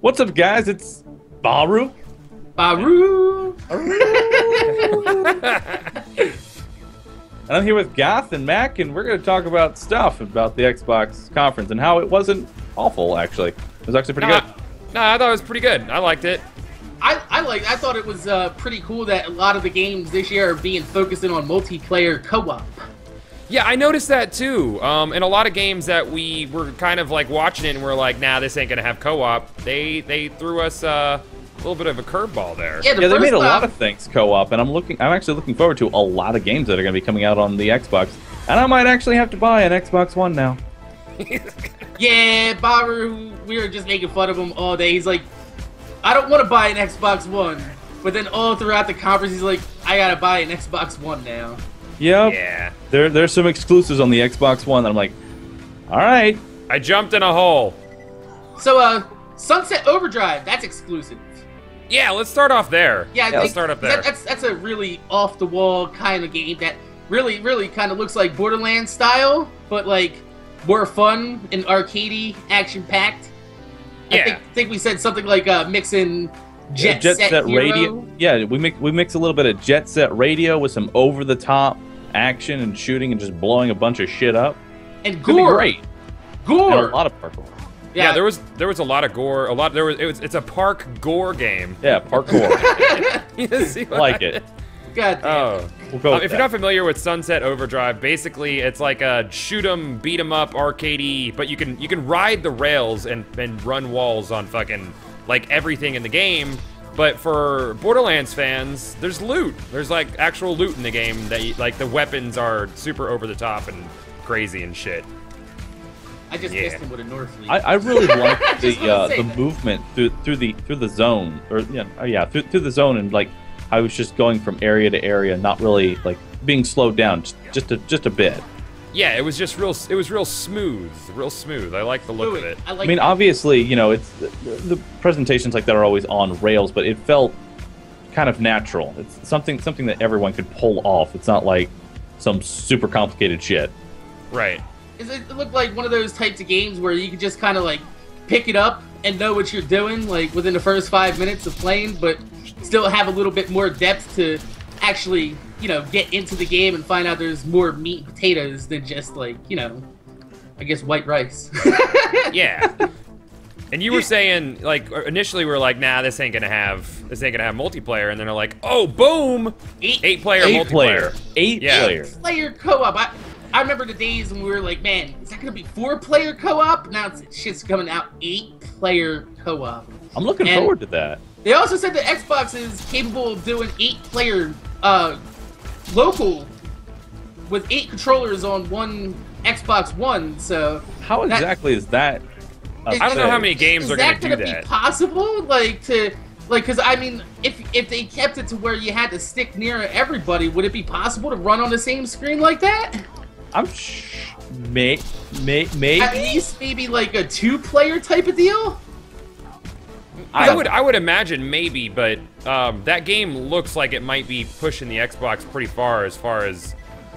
What's up, guys? It's Bahroo. Bahroo. And I'm here with Goth and Mac, and we're going to talk about stuff about the Xbox conference and how it wasn't awful, actually. It was actually pretty good. No, I thought it was pretty good. I liked it. I thought it was pretty cool that a lot of the games this year are being focusing on multiplayer co-op. Yeah, I noticed that too. And a lot of games that we were kind of like watching it and we're like, nah, this ain't gonna have co-op. They threw us a little bit of a curveball there. Yeah, they made a lot of things co-op, and I'm actually looking forward to a lot of games that are gonna be coming out on the Xbox. And I might actually have to buy an Xbox One now. Yeah, Bahroo, we were just making fun of him all day. He's like, I don't want to buy an Xbox One. But then all throughout the conference, he's like, I gotta buy an Xbox One now. Yep. Yeah. There's some exclusives on the Xbox One that I'm like, all right. I jumped in a hole. So, Sunset Overdrive, that's exclusive. Yeah, let's start off there. Yeah, let's start up there. That's a really off-the-wall kind of game that really kind of looks like Borderlands style, but like more fun and arcadey, action-packed. Yeah. I think we said something like mixing Jet Set Hero. Radio. Yeah, we mix a little bit of Jet Set Radio with some over-the-top action and shooting and just blowing a bunch of shit up. And Could be gore. great. Gore. And a lot of parkour. Yeah, there was a lot of gore. It's a park gore game. Yeah, parkour. You see what Like it. God damn. Oh. We'll go with If that. you're not familiar with Sunset Overdrive, basically it's like a shoot 'em, beat 'em up, arcadey, but you can ride the rails and run walls on fucking like everything in the game. But for Borderlands fans, there's loot. There's like actual loot in the game that like the weapons are super over the top and crazy and shit. I just missed him with a North Leaf. I really like Just wanna say the that. movement through the zone, or through the zone, and like I was just going from area to area, not really like being slowed down, just a bit. Yeah, it was just real. It was real smooth. I like the look of it. I like I mean, obviously, it's the presentations like that are always on rails, but it felt kind of natural. It's something that everyone could pull off. It's not like some super complicated shit. Right. It looked like one of those types of games where you could just kind of like pick it up and know what you're doing like within the first 5 minutes of playing, but still have a little bit more depth to actually, get into the game and find out there's more meat and potatoes than just like, I guess white rice. Yeah. And you were saying, like, initially we were like, nah, this ain't gonna have multiplayer, and then they're like, oh, boom, 8-player multiplayer. 8-player. Player co-op. I remember the days when we were like, man, is that gonna be 4-player co-op? Now shit's coming out 8-player co-op. I'm looking forward to that. They also said the Xbox is capable of doing 8-player local with 8 controllers on one Xbox One. So How exactly is that? I don't know how many games are gonna do Is that gonna be possible? Because I mean, if they kept it to where you had to stick near everybody, would it be possible to run on the same screen like that? I'm maybe. At least maybe like a 2-player type of deal. I would imagine maybe, but that game looks like it might be pushing the Xbox pretty far as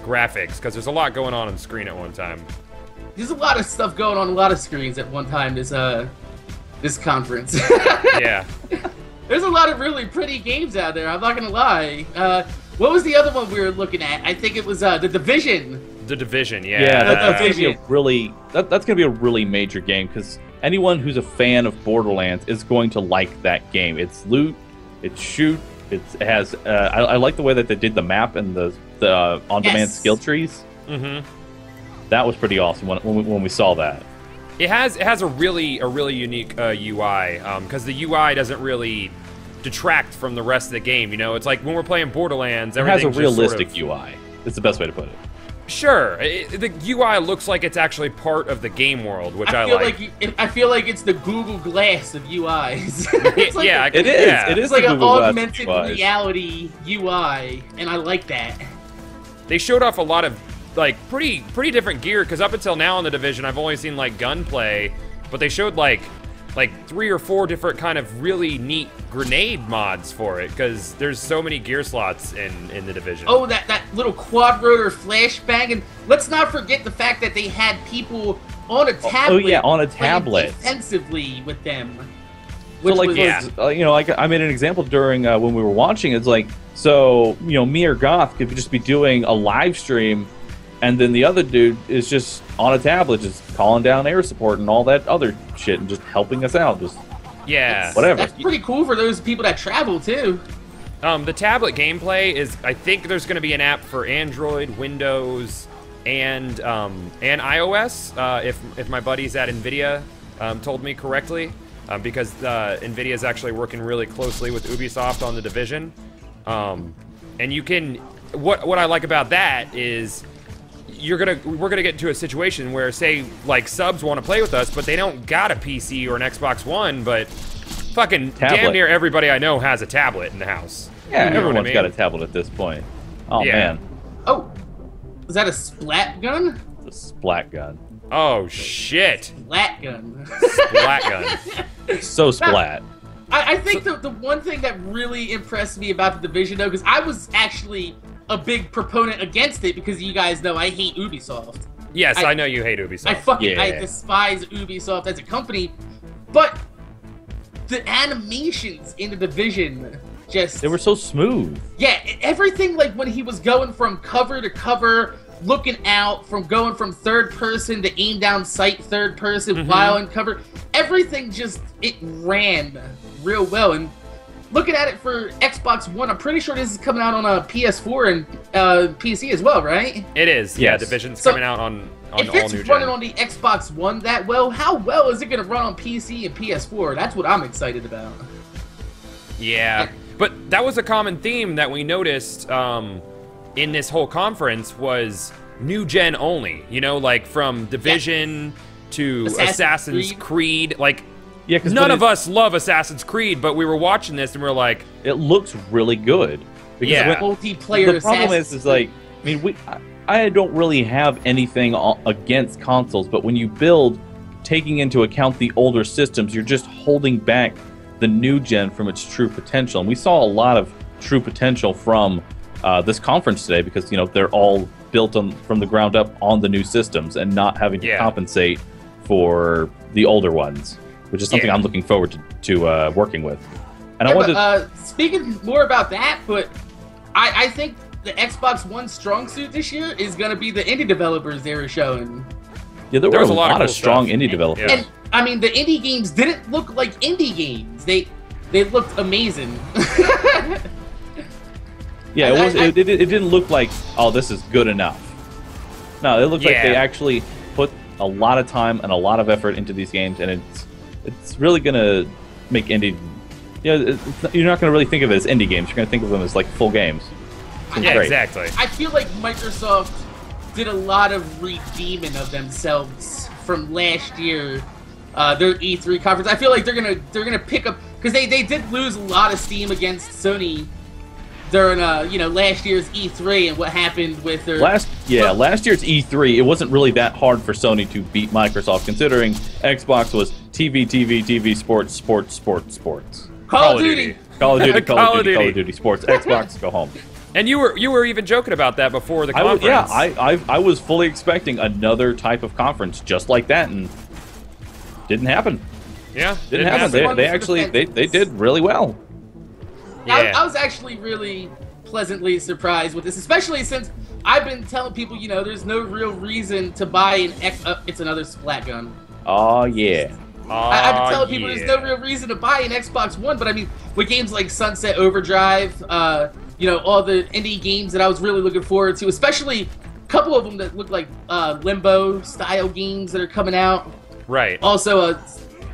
graphics, because there's a lot going on the screen at one time. There's a lot of stuff going on a lot of screens at one time this conference. Yeah. There's a lot of really pretty games out there, I'm not gonna lie. What was the other one we were looking at? I think it was The Division. The Division, yeah. Yeah, that's gonna be a really major game, because anyone who's a fan of Borderlands is going to like that game. It's loot, it's shoot, it has. I like the way that they did the map and the on-demand skill trees. Mm-hmm. That was pretty awesome when we saw that. It has a really unique UI, because the UI doesn't really detract from the rest of the game. It's like when we're playing Borderlands, It has a everything's realistic just sort of, UI. It's the best way to put it. Sure, the UI looks like it's actually part of the game world, which I like. I feel like it's the Google Glass of UIs. It's like it is. Yeah. It is It's like the an Google Glass augmented UIs. reality UI, and I like that. They showed off a lot of like pretty different gear, because up until now in the Division I've only seen like gunplay, but they showed like 3 or 4 different kind of really neat grenade mods for it, because there's so many gear slots in the Division. Oh, that little quad rotor flashbang, and let's not forget the fact that they had people on a tablet. Oh yeah, on a tablet. Defensively with them. So like, like I made an example during when we were watching. It's like, so me or Goth could just be doing a live stream, and then the other dude is just on a tablet, just calling down air support and all that other shit, and just helping us out. Just whatever. That's pretty cool for those people that travel too. The tablet gameplay is, I think there's going to be an app for Android, Windows, and iOS. If my buddies at NVIDIA told me correctly, because NVIDIA is actually working really closely with Ubisoft on The Division. And you can, what I like about that is we're gonna get into a situation where, say, like, subs want to play with us, but they don't got a PC or an Xbox One, but fucking damn near everybody I know has a tablet in the house. Yeah, everyone's got a tablet at this point. Oh man. Oh, is that a splat gun? It's a splat gun. Oh shit. Splat gun. Splat gun. So splat. I think the one thing that really impressed me about The Division, though, because I was actually a big proponent against it, because you guys know I hate Ubisoft. Yes, I know you hate Ubisoft. I despise Ubisoft as a company, but the animations in The Division they were so smooth. Yeah, everything, like when he was going from cover to cover, looking out, from going from third person to aim down sight third person while in cover, everything it ran real well. And looking at it for Xbox One, I'm pretty sure this is coming out on a PS4 and PC as well, right? It is. Yeah, Division's coming out on all new gen. If it's running on the Xbox One that well, how well is it going to run on PC and PS4? That's what I'm excited about. Yeah, but that was a common theme that we noticed in this whole conference, was new gen only. Like from Division to Assassin's Creed. Like, because none of us love Assassin's Creed, but we were watching this and we were like, it looks really good. Because multiplayer. The problem is like, I mean, I don't really have anything against consoles, but when you build, taking into account the older systems, you're just holding back the new gen from its true potential. And we saw a lot of true potential from this conference today, because they're all built from the ground up on the new systems and not having to compensate for the older ones, which is something I'm looking forward to working with. And I wanted speaking more about that, but I think the Xbox One strong suit this year is going to be the indie developers they were showing. Yeah, there was a lot of strong indie developers. And I mean, the indie games didn't look like indie games. They looked amazing. Yeah, it didn't look like, oh, this is good enough. No, it looked like they actually put a lot of time and a lot of effort into these games, and it's really gonna make indie. You're not gonna really think of it as indie games. You're gonna think of them as like full games. Exactly. I feel like Microsoft did a lot of redeeming of themselves from last year, their E3 conference. I feel like they're gonna pick up, because they did lose a lot of steam against Sony during last year's E3 and what happened with their last year's E3. It wasn't really that hard for Sony to beat Microsoft, considering Xbox was TV, sports. Call of Duty, sports. Xbox, go home. And you were even joking about that before the conference. I was fully expecting another type of conference just like that, and didn't happen. Yeah, didn't happen. They actually did really well. Yeah. I was actually really pleasantly surprised with this, especially since I've been telling people, there's no real reason to buy an it's another splat gun. Oh yeah. I've been telling people there's no real reason to buy an Xbox One, but I mean, with games like Sunset Overdrive, all the indie games that I was really looking forward to, especially a couple of them that look like Limbo style games that are coming out. Right. Also,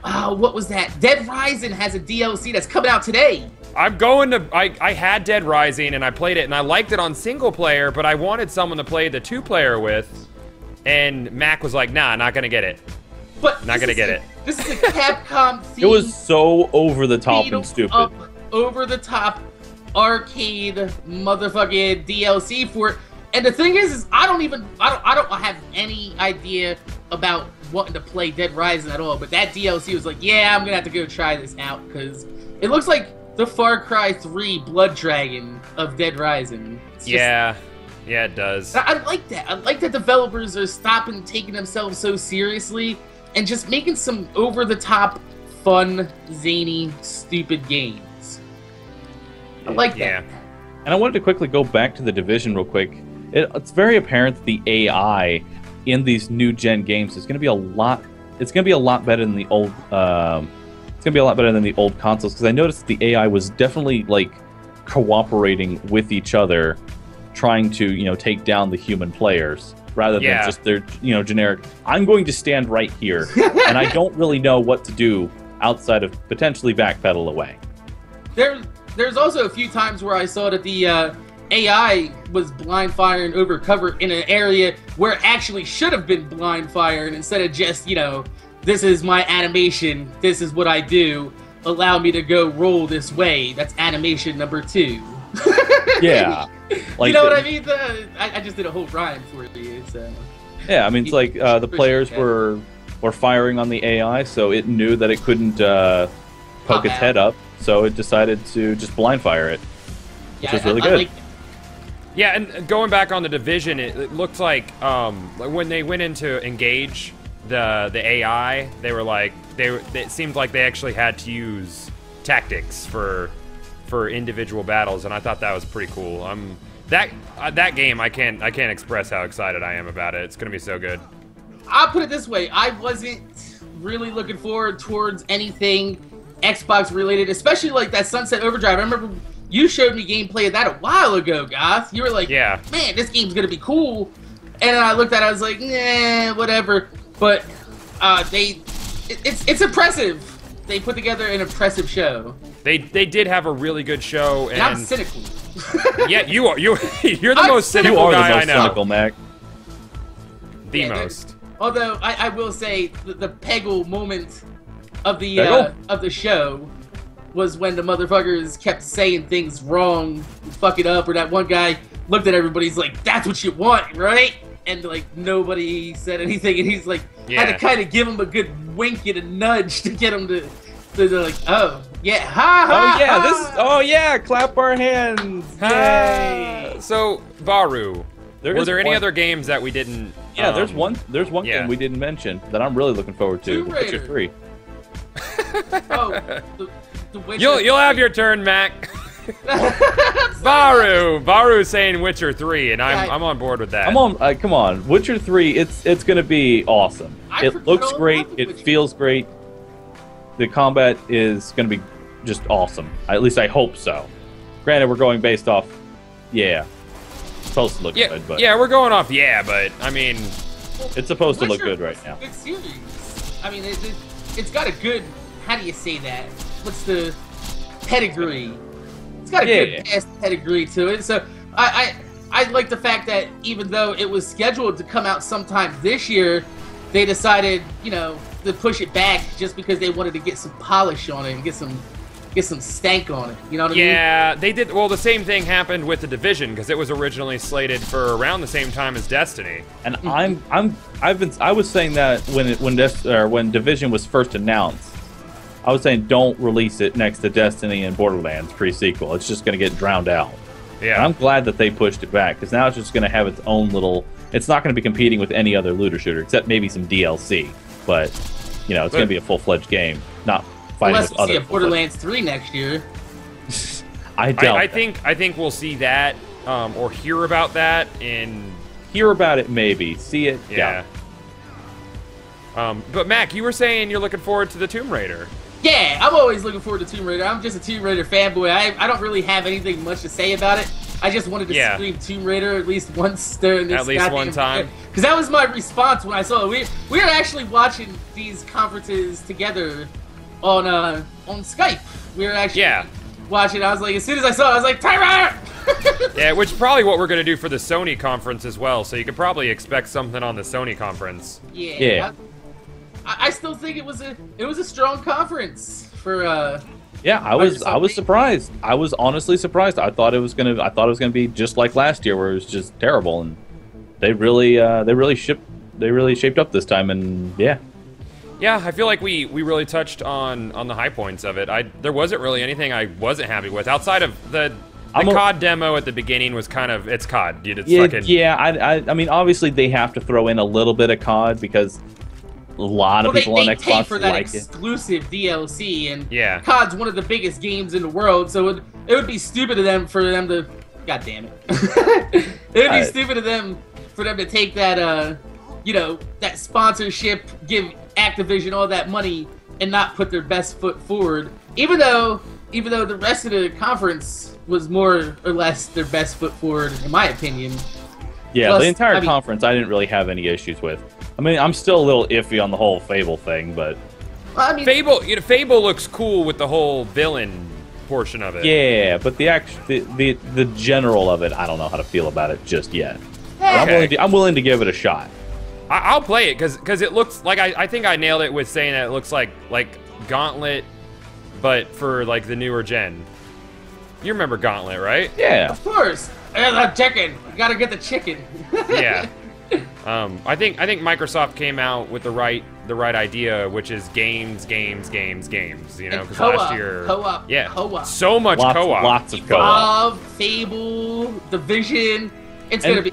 what was that? Dead Rising has a DLC that's coming out today. I had Dead Rising and I played it and I liked it on single player, but I wanted someone to play the 2-player with, and Mac was like, nah, not gonna get it. But not gonna get it. This is a Capcom theme. It was so over the top and stupid. Over the top arcade motherfucking DLC for it. And the thing is I don't have any idea about wanting to play Dead Rising at all, but that DLC was like, yeah, I'm gonna have to go try this out, because it looks like the Far Cry 3 Blood Dragon of Dead Rising. Yeah, it does. I like that. I like that developers are stopping taking themselves so seriously and just making some over-the-top fun, zany, stupid games. I like that. Yeah. And I wanted to quickly go back to the Division real quick. It's very apparent that the AI in these new gen games is going to be a lot. It's going to be a lot better than the old. It's going to be a lot better than the old consoles, because I noticed the AI was definitely like cooperating with each other, trying to take down the human players rather than just their generic. I'm going to stand right here, and I don't really know what to do outside of potentially backpedal away. There's also a few times where I saw that the AI was blind firing over cover in an area where it actually should have been blind firing, instead of just, this is my animation, this is what I do, allow me to go roll this way. That's animation number 2. Yeah. Like, you know what I mean? I just did a whole rhyme for you, so. Yeah, I mean, it's like the players were firing on the AI, so it knew that it couldn't poke its head up, so it decided to just blind fire it, which was really good. Yeah, and going back on the Division, it looked like when they went into engage the AI, they were like it seemed like they actually had to use tactics for individual battles, and I thought that was pretty cool. That game, I can't express how excited I am about it. It's gonna be so good. I'll put it this way: I wasn't really looking forward towards anything Xbox related, especially like that Sunset Overdrive. I remember you showed me gameplay of that a while ago, Goth. You were like, yeah, man, this game's gonna be cool. And then I looked at it, I was like, nah, whatever. But it's impressive. They put together an impressive show. They did have a really good show, and I'm cynical. Yeah, you're the most cynical guy I know. Cynical, Mac. The most. Although I will say the Peggle moment of the show was when the motherfuckers kept saying things wrong, fuck it up, or that one guy looked at everybody, he's like, "That's what you want, right?" And like nobody said anything, and he's like, had to kind of give him a good wink and a nudge to get him to like, oh yeah, ha ha. Oh yeah, ha. oh yeah, clap our hands. Yay. So Bahroo, were there any one other games that we didn't? Yeah, there's one game we didn't mention that I'm really looking forward to. Witcher 3. Oh, the Witcher You'll have your turn, Mac. Bahroo saying Witcher 3, and I'm on board with that. I'm on. Come on, Witcher 3. It's gonna be awesome. It looks great. It feels great. The combat is gonna be just awesome. At least I hope so. Granted, we're going based off. Yeah, it's supposed to look good, but we're going off. Yeah, but I mean, it's supposed to look good right now. Good series. I mean, it's got a good. How do you say that? What's the pedigree? It's got a good past pedigree to it. So I like the fact that even though it was scheduled to come out sometime this year, they decided, to push it back just because they wanted to get some polish on it and get some stank on it. You know what I mean? Yeah, they did. Well, the same thing happened with the Division, because it was originally slated for around the same time as Destiny. And I was saying that when Division was first announced, I was saying don't release it next to Destiny and Borderlands pre-sequel. It's just going to get drowned out. Yeah. And I'm glad that they pushed it back, because now it's just going to have its own little. It's not going to be competing with any other looter shooter except maybe some DLC. But it's going to be a full-fledged game, not fighting unless with we other. See a Borderlands 3 next year. I doubt. I think we'll see that or hear about that in. Hear about it, maybe. See it. Yeah. But Mac, you were saying you're looking forward to the Tomb Raider. Yeah, I'm always looking forward to Tomb Raider. I'm just a Tomb Raider fanboy. I don't really have anything much to say about it. I just wanted to scream Tomb Raider at least once during this. At least one time. Because that was my response when I saw it. We were actually watching these conferences together on Skype. We were actually watching. I was like, as soon as I saw it, I was like, Tyra! Yeah, which is probably what we're going to do for the Sony conference as well. So you could probably expect something on the Sony conference. Yeah. I still think it was a strong conference for Yeah, I was surprised. I was honestly surprised. I thought it was gonna be just like last year, where it was just terrible, and they really shaped up this time, and yeah. Yeah, I feel like we really touched on the high points of it. There wasn't really anything I wasn't happy with outside of the COD demo at the beginning was kind of it's COD, dude. It's fucking I mean, obviously they have to throw in a little bit of COD because A lot of people on they pay Xbox for that like it. exclusive DLC, and Yeah. COD's one of the biggest games in the world, so it would be stupid of them for them to. God damn it! It would be stupid of them for them to take that that sponsorship, give Activision all that money, and not put their best foot forward. Even though the rest of the conference was more or less their best foot forward, in my opinion. Yeah, Plus, the entire conference I didn't really have any issues with. I mean, I'm still a little iffy on the whole Fable thing, but I mean, Fable looks cool with the whole villain portion of it. yeah, but the general of it, I don't know how to feel about it just yet. But Okay. I'm willing to give it a shot. I'll play it because it looks like I think I nailed it with saying that it looks like Gauntlet, but for like the newer gen. You remember Gauntlet, right? Yeah. of course, that chicken. You gotta get the chicken. Yeah. I think Microsoft came out with the right idea, which is games. You know, And because co-op, last year, co-op, yeah, co-op. so much co-op. Lots of co-op. Evolve, Fable, Division. It's gonna be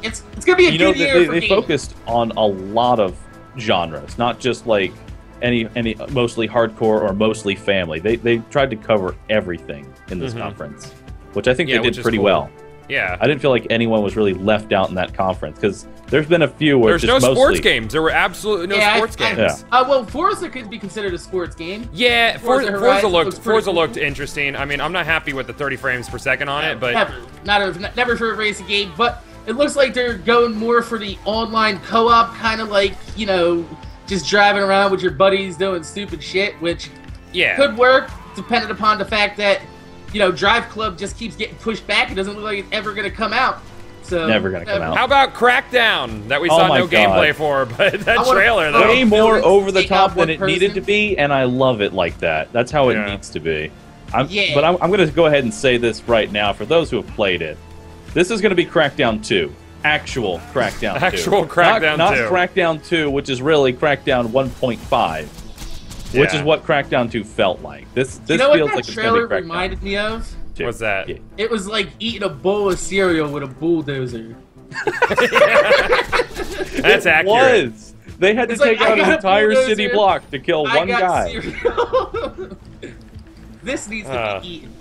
a good year for they games. focused on a lot of genres, not just like any mostly hardcore or mostly family. They tried to cover everything in this conference, which I think they which did is pretty cool. well. Yeah. I didn't feel like anyone was really left out in that conference because there's been a few where There's it's no just sports mostly, games. There were absolutely no sports games. Yeah. Well, Forza could be considered a sports game. Yeah, Forza Forza Horizon looked looks pretty cool. interesting. I mean, I'm not happy with the 30 frames per second on it, but Never for a racing game, but it looks like they're going more for the online co-op, kind of like, just driving around with your buddies doing stupid shit, which yeah, could work, depending upon the fact that, Drive Club just keeps getting pushed back. It doesn't look like it's ever going to come out. So Never gonna come out. How about Crackdown that we Oh saw my no God. gameplay for, but that trailer though. way more over the take out top than one it needed to person. be, and I love it like that. That's how it Yeah. needs to be. Yeah. But I'm going to go ahead and say this right now for those who have played it. This is going to be Crackdown 2. Actual Crackdown 2. Actual Crackdown not 2. Crackdown 2, which is really Crackdown 1.5, which Yeah. is what Crackdown 2 felt like. This You know feels what like that it's going to trailer be Crackdown reminded me of? 2. What's that? Yeah. It was like eating a bowl of cereal with a bulldozer. That's accurate. Was. They had to It's like, take I out an got a entire city bulldozer, block to kill I one got guy. cereal. This needs to be eaten.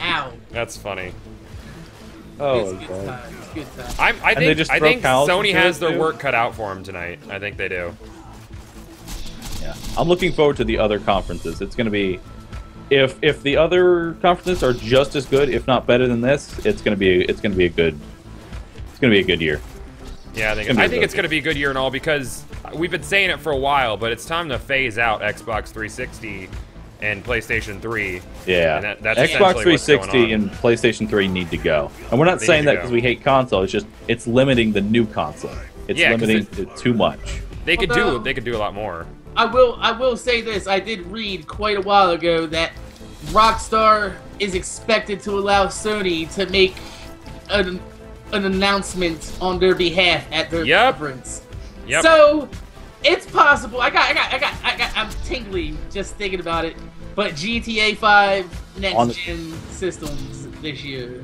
Ow. That's funny. Oh, It's good God. times. Good times. I they think just I throw think cows Sony into has it, their too? work cut out for them tonight. I think they do. Yeah, I'm looking forward to the other conferences. It's going to be, if the other conferences are just as good, if not better than this, it's going to be a good year. Yeah, I gonna be think it's good. going to be a good year and all because we've been saying it for a while, but it's time to phase out Xbox 360 and PlayStation 3. Yeah, And that's Xbox essentially what's going 360 on. and PlayStation 3 need to go. And we're not They saying need that to because go. we hate console. It's just it's limiting the new console. It's Yeah, 'cause limiting it too much. They could Although- do a lot more. I will say this. I did read quite a while ago that Rockstar is expected to allow Sony to make an announcement on their behalf at their Yep. conference. Yep. So it's possible. I'm tingly just thinking about it. But GTA 5 On- next gen systems this year.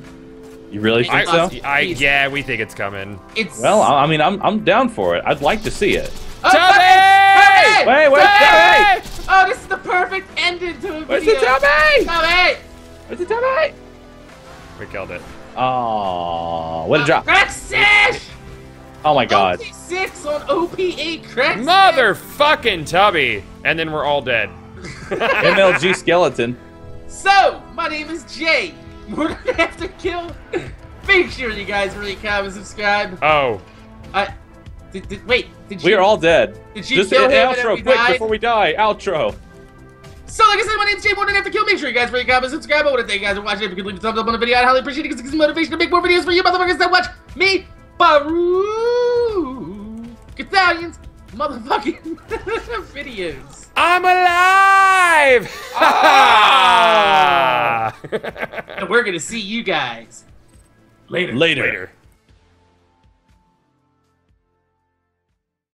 You really think so? Yeah, we think it's coming. It's Well, I mean, I'm down for it. I'd like to see it. Oh, Tubby! Wait, Tubby! Oh, this is the perfect ending to a Where's video. the Tubby? Tubby! Where's the Tubby? We killed it. Oh, what a drop! Crackstash! Oh my God! OP6 on OP8 Crackstash! Motherfucking Tubby! And then we're all dead. MLG skeleton. So, my name is Jay. More than after kill. Make sure you guys rate, comment, subscribe. Oh. Wait, did you? We are all dead. Did you Just kill an him and then outro, we quick, died? before we die. Outro. So, like I said, my name's Jay. More than after kill. Make sure you guys rate, comment, subscribe. I want to thank you guys for watching. If you could leave a thumbs up on the video, I'd highly appreciate it because it gives me motivation to make more videos for you motherfuckers that watch me, Bahroo, Gothalions, motherfucking videos. I'm alive! And we're gonna see you guys later. Later. Later.